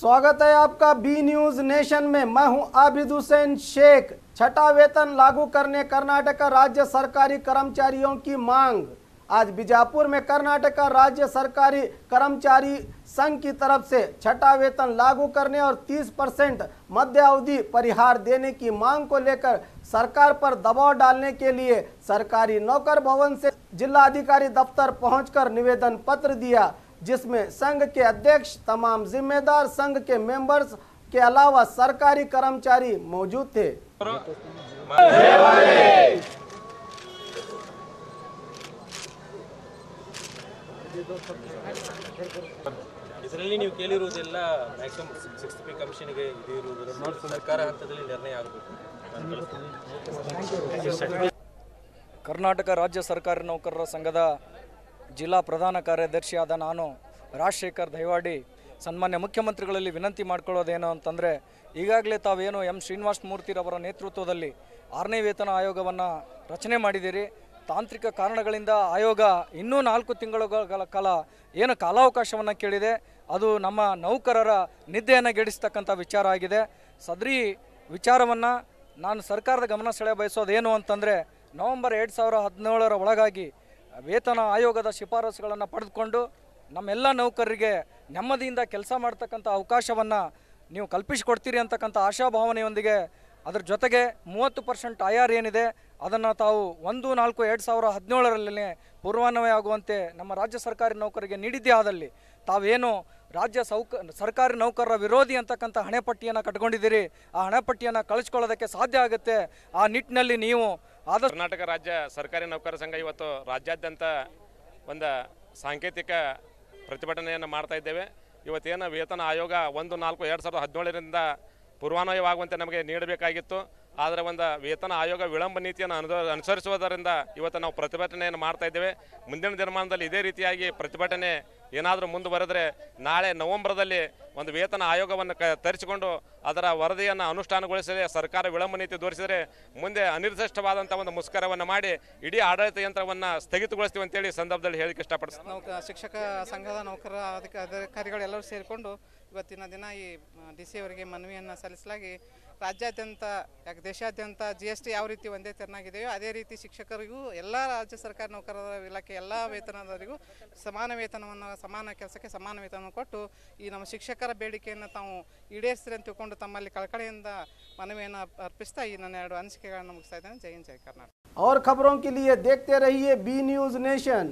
स्वागत है आपका बी न्यूज नेशन में। मैं हूं आबिद हुसैन शेख। छठा वेतन लागू करने कर्नाटक राज्य सरकारी कर्मचारियों की मांग। आज बीजापुर में कर्नाटक राज्य सरकारी कर्मचारी संघ की तरफ से छठा वेतन लागू करने और 30% मध्यावधि परिहार देने की मांग को लेकर सरकार पर दबाव डालने के लिए सरकारी नौकर भवन से जिलाधिकारी दफ्तर पहुंचकर निवेदन पत्र दिया, जिसमें संघ के अध्यक्ष, तमाम जिम्मेदार, संघ के मेंबर्स के अलावा सरकारी कर्मचारी मौजूद थे। ಇದರಲ್ಲಿ ನೀವು ಕೇಳಿರುವುದೆಲ್ಲ ಮ್ಯಾಕ್ಸಿಮಮ್ 6th ಪೇ ಕಮಿಷನ್ಗೆ ಇದು ಇರುವುದರಿಂದ ಸರ್ಕಾರ ಹಂತದಲ್ಲಿ ನಿರ್ಣಯ ಆಗಬೇಕು। ಕರ್ನಾಟಕ ರಾಜ್ಯ ಸರ್ಕಾರಿ ನೌಕರರ ಸಂಘದ ಜಿಲ್ಲಾ ಪ್ರಧಾನ ಕಾರ್ಯದರ್ಶಿಯಾದ ನಾನು ರಾಜಶೇಖರ್ ದೈವಾಡಿ ಸನ್ಮಾನ್ಯ ಮುಖ್ಯಮಂತ್ರಿಗಳಲ್ಲಿ ವಿನಂತಿ ಮಾಡಿಕೊಳ್ಳೋದೇನು ಅಂತಂದರೆ, ಈಗಾಗಲೇ ತಾವೇನು ಎಂ ಶ್ರೀನಿವಾಸ ಮೂರ್ತಿರವರ ನೇತೃತ್ವದಲ್ಲಿ 6ನೇ ವೇತನ ಆಯೋಗವನ್ನು ರಚನೆ ಮಾಡಿದ್ದೀರಿ. ತಾಂತ್ರಿಕ ಕಾರಣಗಳಿಂದ ಆಯೋಗ ಇನ್ನೂ 4 ತಿಂಗಳುಗಳ ಕಾಲ ಏನು ಕಾಲಾವಕಾಶವನ್ನು ಕೇಳಿದೆ, ಅದು ನಮ್ಮ ನೌಕರರ ನಿದ್ದೆಯನ್ನು ಗೆಡಿಸ್ತಕ್ಕಂಥ ವಿಚಾರ ಆಗಿದೆ. ಸದರಿ ವಿಚಾರವನ್ನು ನಾನು ಸರ್ಕಾರದ ಗಮನ ಸೆಳೆಯ ಬಯಸೋದೇನು ಅಂತಂದರೆ, ನವೆಂಬರ್ 2017ರ ಒಳಗಾಗಿ ವೇತನ ಆಯೋಗದ ಶಿಫಾರಸುಗಳನ್ನು ಪಡೆದುಕೊಂಡು ನಮ್ಮೆಲ್ಲ ನೌಕರರಿಗೆ ನೆಮ್ಮದಿಯಿಂದ ಕೆಲಸ ಮಾಡ್ತಕ್ಕಂಥ ಅವಕಾಶವನ್ನು ನೀವು ಕಲ್ಪಿಸಿಕೊಡ್ತೀರಿ ಅಂತಕ್ಕಂಥ ಆಶಾಭಾವನೆಯೊಂದಿಗೆ ಅದರ ಜೊತೆಗೆ 30% IR ಏನಿದೆ ಅದನ್ನು ತಾವು 1/4/2017ರಲ್ಲಿ ಪೂರ್ವಾನ್ವಯ ಆಗುವಂತೆ ನಮ್ಮ ರಾಜ್ಯ ಸರ್ಕಾರಿ ನೌಕರರಿಗೆ ನೀಡಿದ್ದೇ ಆದಲ್ಲಿ ತಾವೇನು ರಾಜ್ಯ ಸರ್ಕಾರಿ ನೌಕರರ ವಿರೋಧಿ ಅಂತಕ್ಕಂಥ ಹಣೆಪಟ್ಟಿಯನ್ನು ಕಟ್ಕೊಂಡಿದ್ದೀರಿ, ಆ ಹಣೆಪಟ್ಟಿಯನ್ನು ಕಳಿಸ್ಕೊಳ್ಳೋದಕ್ಕೆ ಸಾಧ್ಯ ಆಗುತ್ತೆ. ಆ ನಿಟ್ಟಿನಲ್ಲಿ ನೀವು ಕರ್ನಾಟಕ ರಾಜ್ಯ ಸರ್ಕಾರಿ ನೌಕರರ ಸಂಘ ಇವತ್ತು ರಾಜ್ಯಾದ್ಯಂತ ಒಂದು ಸಾಂಕೇತಿಕ ಪ್ರತಿಭಟನೆಯನ್ನು ಮಾಡ್ತಾ ಇದ್ದೇವೆ. ಇವತ್ತೇನು ವೇತನ ಆಯೋಗ 1/4/2017ರಿಂದ ಪೂರ್ವಾನ್ವಯವಾಗುವಂತೆ ನಮಗೆ ನೀಡಬೇಕಾಗಿತ್ತು. ಆದರೆ ಒಂದು ವೇತನ ಆಯೋಗ ವಿಳಂಬ ನೀತಿಯನ್ನು ಅನುಸರಿಸುವುದರಿಂದ ಇವತ್ತು ನಾವು ಪ್ರತಿಭಟನೆಯನ್ನು ಮಾಡ್ತಾ ಇದ್ದೇವೆ. ಮುಂದಿನ ದಿನಮಾನದಲ್ಲಿ ಇದೇ ರೀತಿಯಾಗಿ ಪ್ರತಿಭಟನೆ ಏನಾದರೂ ಮುಂದುವರೆದರೆ ನಾಳೆ ನವೆಂಬರ್ದಲ್ಲಿ ಒಂದು ವೇತನ ಆಯೋಗವನ್ನು ತರಿಸಿಕೊಂಡು ಅದರ ವರದಿಯನ್ನು ಅನುಷ್ಠಾನಗೊಳಿಸದೆ ಸರ್ಕಾರ ವಿಳಂಬ ನೀತಿ ತೋರಿಸಿದರೆ ಮುಂದೆ ಅನಿರ್ದಿಷ್ಟವಾದಂಥ ಒಂದು ಮುಷ್ಕರವನ್ನು ಮಾಡಿ ಇಡೀ ಆಡಳಿತ ಯಂತ್ರವನ್ನು ಸ್ಥಗಿತಗೊಳಿಸ್ತೀವಿ ಅಂತೇಳಿ ಸಂದರ್ಭದಲ್ಲಿ ಹೇಳಿಕ್ಕೆ ಇಷ್ಟಪಡ್ತೀನಿ. ಶಿಕ್ಷಕ ಸಂಘದ ನೌಕರ ಅಧಿಕಾರಿಗಳೆಲ್ಲರೂ ಸೇರಿಕೊಂಡು ಇವತ್ತಿನ ದಿನ ಈ DC ಅವರಿಗೆ ಮನವಿಯನ್ನು ಸಲ್ಲಿಸಲಾಗಿ ರಾಜ್ಯಾದ್ಯಂತ ದೇಶಾದ್ಯಂತ GST ಯಾವ ರೀತಿ ಒಂದೇ ತೆರನಾಗಿದೆಯೋ ಅದೇ ರೀತಿ ಶಿಕ್ಷಕರಿಗೂ ಎಲ್ಲ ರಾಜ್ಯ ಸರ್ಕಾರಿ ನೌಕರರ ಇಲಾಖೆ ಎಲ್ಲ ವೇತನದವರಿಗೂ ಸಮಾನ ವೇತನವನ್ನು, ಸಮಾನ ಕೆಲಸಕ್ಕೆ ಸಮಾನ ವೇತನವನ್ನು ಕೊಟ್ಟು ಈ ನಮ್ಮ ಶಿಕ್ಷಕರ ಬೇಡಿಕೆಯನ್ನು ತಾವು ಈಡೇರಿಸಿರಿ ಅಂತ ತಿಳ್ಕೊಂಡು ತಮ್ಮಲ್ಲಿ ಕಳಕಳಿಯಿಂದ ಮನವಿಯನ್ನು ಅರ್ಪಿಸ್ತಾ ಈ ನನ್ನ 2 ಅನಿಸಿಕೆಗಳನ್ನು ಮುಗಿಸ್ತಾ ಇದ್ದೇನೆ. ಜೈ ಹಿಂದ್, ಜೈ ಕರ್ನಾಟಕ। और खबरों के लिए देखते रहिए बी न्यूज नेशन।